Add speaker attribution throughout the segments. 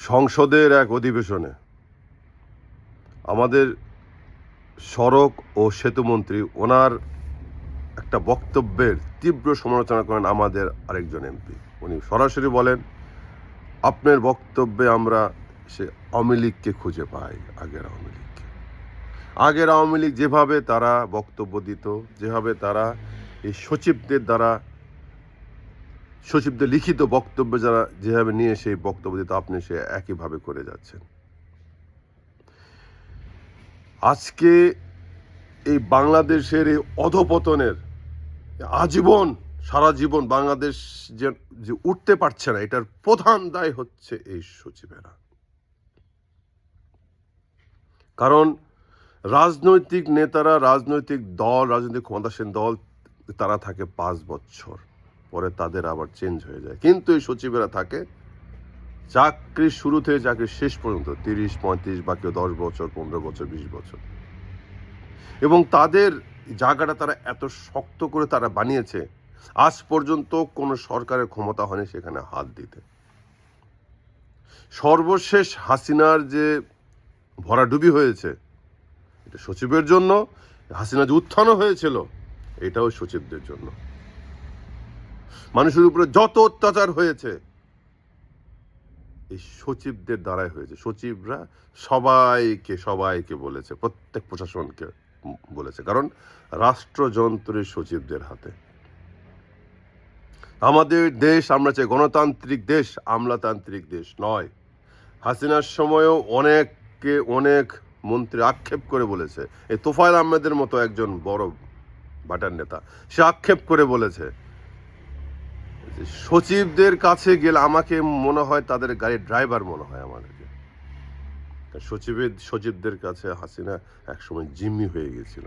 Speaker 1: সংসদের এক অধিবেশনে আমাদের সড়ক ও সেতুমন্ত্রী ওনার একটা বক্তব্যের তীব্র সমালোচনা করেন আমাদের আরেকজন এমপি। উনি সরাসরি বলেন, আপনার বক্তব্যে আমরা সে আওয়ামী লীগকে খুঁজে পাই, আগের আওয়ামী লীগ যেভাবে তারা বক্তব্য দিত, যেভাবে তারা এই সচিবদের লিখিত বক্তব্য যারা যেভাবে নিয়ে সেই বক্তব্য দিত, আপনি সে একইভাবে করে যাচ্ছেন। আজকে এই বাংলাদেশের এই অধপতনের সারা জীবন বাংলাদেশ যে উঠতে পারছে না, এটার প্রধান দায় হচ্ছে এই সচিবেরা। কারণ রাজনৈতিক নেতারা, রাজনৈতিক ক্ষমতাসীন দল তারা থাকে 5 বছর, পরে তাদের আবার চেঞ্জ হয়ে যায়। কিন্তু এই সচিবেরা থাকে চাকরির শুরু থেকে চাকরির শেষ পর্যন্ত 30-35 বা কেউ 10 বছর, 15 বছর, 20 বছর। এবং তাদের জায়গাটা তারা এত শক্ত করে তারা বানিয়েছে, আজ পর্যন্ত কোনো সরকারের ক্ষমতা হয়নি সেখানে হাত দিতে। সর্বশেষ হাসিনার যে ভরাডুবি হয়েছে, এটা সচিবের জন্য। হাসিনা যে উত্থানও হয়েছিল, এটাও সচিবদের জন্য। মানুষের উপরে যত অত্যাচার হয়েছে এই সচিবদের দ্বারাই হয়েছে। সচিবরা সবাইকে বলেছে, প্রত্যেক প্রশাসনকে বলেছে, কারণ রাষ্ট্রযন্ত্রের সচিবদের হাতে। আমাদের দেশ, আমরা চাই গণতান্ত্রিক দেশ, আমলাতান্ত্রিক দেশ নয়। হাসিনার সময়ও অনেক মন্ত্রী আক্ষেপ করে বলেছে, এই তোফায়েল আহমেদের মতো একজন বড় বাটার নেতা, সে আক্ষেপ করে বলেছে সচিবদের কাছে গেলে আমাকে মনে হয় তাদের গাড়ির ড্রাইভার মনে হয় আমাদেরকে। সচিবদের কাছে হাসিনা একসময় জিম্মি হয়ে গেছিল,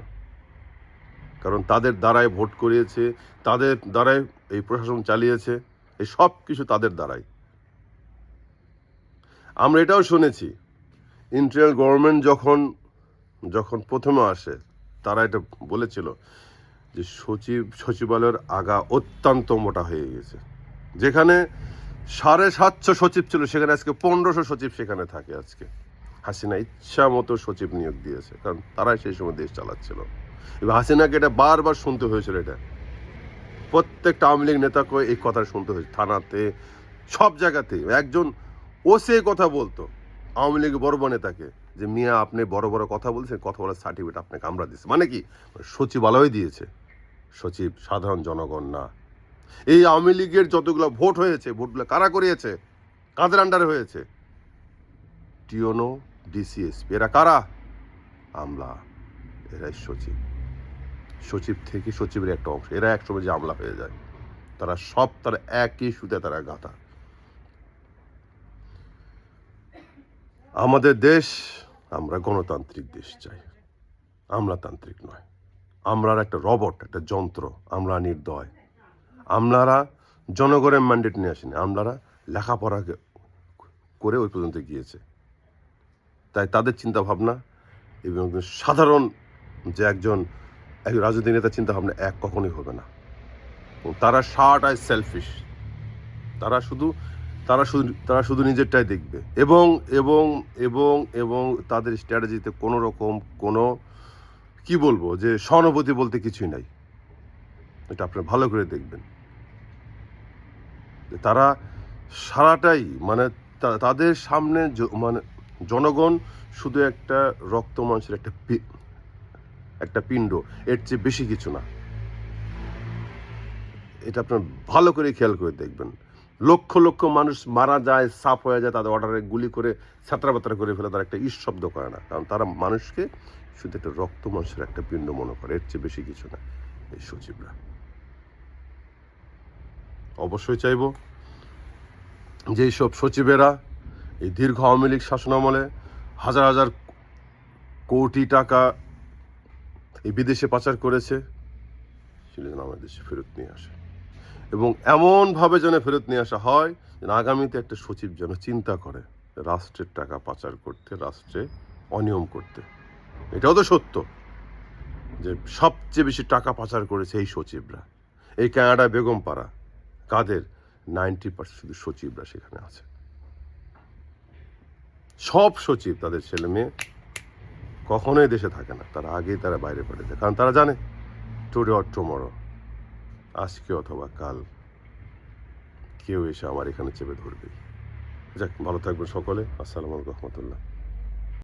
Speaker 1: কারণ তাদের দ্বারাই ভোট করিয়েছে, তাদের দ্বারাই এই প্রশাসন চালিয়েছে, এই সব কিছু তাদের দ্বারাই। আমরা এটাও শুনেছি, ইন্টারিম গভর্নমেন্ট যখন প্রথমে আসে, তারা এটা বলেছিল যে সচিবালয়ের আগা অত্যন্ত মোটা হয়ে গেছে। যেখানে 750 সচিব ছিল, সেখানে আজকে 1500 সচিব সেখানে থাকে। আজকে হাসিনা ইচ্ছা মতো সচিব নিয়োগ দিয়েছে, কারণ তারাই সেই সময় দেশ চালাচ্ছিল। এবার হাসিনাকে এটা বারবার শুনতে হয়েছিল, এটা প্রত্যেকটা আওয়ামী লীগ নেতাকে এই কথা শুনতে হয়েছে, থানাতে, সব জায়গাতে। একজন ওসি কথা বলতো আওয়ামী লীগের বড় নেতাকে, যে মিয়া আপনি বড় কথা বলছেন, কথা বলার সার্টিফিকেট আপনাকে আমরা দিচ্ছি। মানে কি, সচিবালয় দিয়েছে, সচিব সাধারণ জনগণ না। এই আওয়ামী লীগের যতগুলো ভোট হয়েছে, ভোটগুলো কারা করিয়েছে, কাদের আন্ডারে হয়েছে? টিওনো, ডিসিএসপি, এরা কারা? আমলা। এরাই সচিব থেকে সচিবের একটা অংশ। এরা একসময় যে আমলা হয়ে যায়, তারা একই সুতে তারা গাঁথা। আমাদের দেশ, আমরা গণতান্ত্রিক দেশ চাই, আমলাতান্ত্রিক নয়। আমরার একটা রবট, একটা যন্ত্র। আমরা নির্দয়। আমলারা জনগণের ম্যান্ডেট নিয়ে আসেনি, আমলারা লেখাপড়া করে ওই পর্যন্ত গিয়েছে। তাই তাদের চিন্তা ভাবনা এবং সাধারণ যে একজন রাজনৈতিক নেতার চিন্তা ভাবনা এক কখনোই হবে না। তারা সারাটাই সেলফিশ। তারা শুধু নিজেরটাই দেখবে, এবং এবং এবং এবং তাদের স্ট্র্যাটেজিতে কোনো রকম কি বলবো, যে সহানুভূতি বলতে কিছুই নাই। এটা আপনারা ভালো করে দেখবেন। তারা সারাটাই তাদের সামনে জনগণ শুধু একটা রক্ত মাংসের একটা পিণ্ড, এর চেয়ে বেশি কিছু না। এটা আপনার ভালো করে খেয়াল করে দেখবেন। লক্ষ লক্ষ মানুষ মারা যায়, সাফ হয়ে যায়, তাদের অর্ডারে গুলি করে ছাত্রাবাত্রা করে ফেলে, তারা একটা শব্দ করে না, কারণ তারা মানুষকে শুধু একটা রক্ত মাংসের একটা পিণ্ড মনে করে, এর চেয়ে বেশি কিছু না। এই সচিবরা অবশ্যই চাইব যে এইসব সচিবেরা এই দীর্ঘ আওয়ামী লীগ শাসনামলে হাজার হাজার কোটি টাকা এই বিদেশে পাচার করেছে, সেটা যেন আমাদের দেশে ফেরত নিয়ে আসে, এবং এমনভাবে যেন ফেরত নিয়ে আসা হয় যেন আগামীতে একটা সচিব যেন চিন্তা করে রাষ্ট্রের টাকা পাচার করতে, রাষ্ট্রে অনিয়ম করতে। এটাও তো সত্য যে সবচেয়ে বেশি টাকা পাচার করেছে এই সচিবরা। এই কানাডা বেগমপাড়া, কাদের 90% শুধু সচিবরা সেখানে আছে। সব সচিব তাদের ছেলে মেয়ে কখনোই দেশে থাকে না, তারা আগেই তারা বাইরে পাঠিয়ে দেয়, কারণ তারা জানে টুডে অর টুমরো, আজকে অথবা কাল কেউ এসে আমার এখানে চেপে ধরবে। যাক, ভালো থাকবেন সকলে। আসসালামু আলাইকুম রহমতুল্লাহ।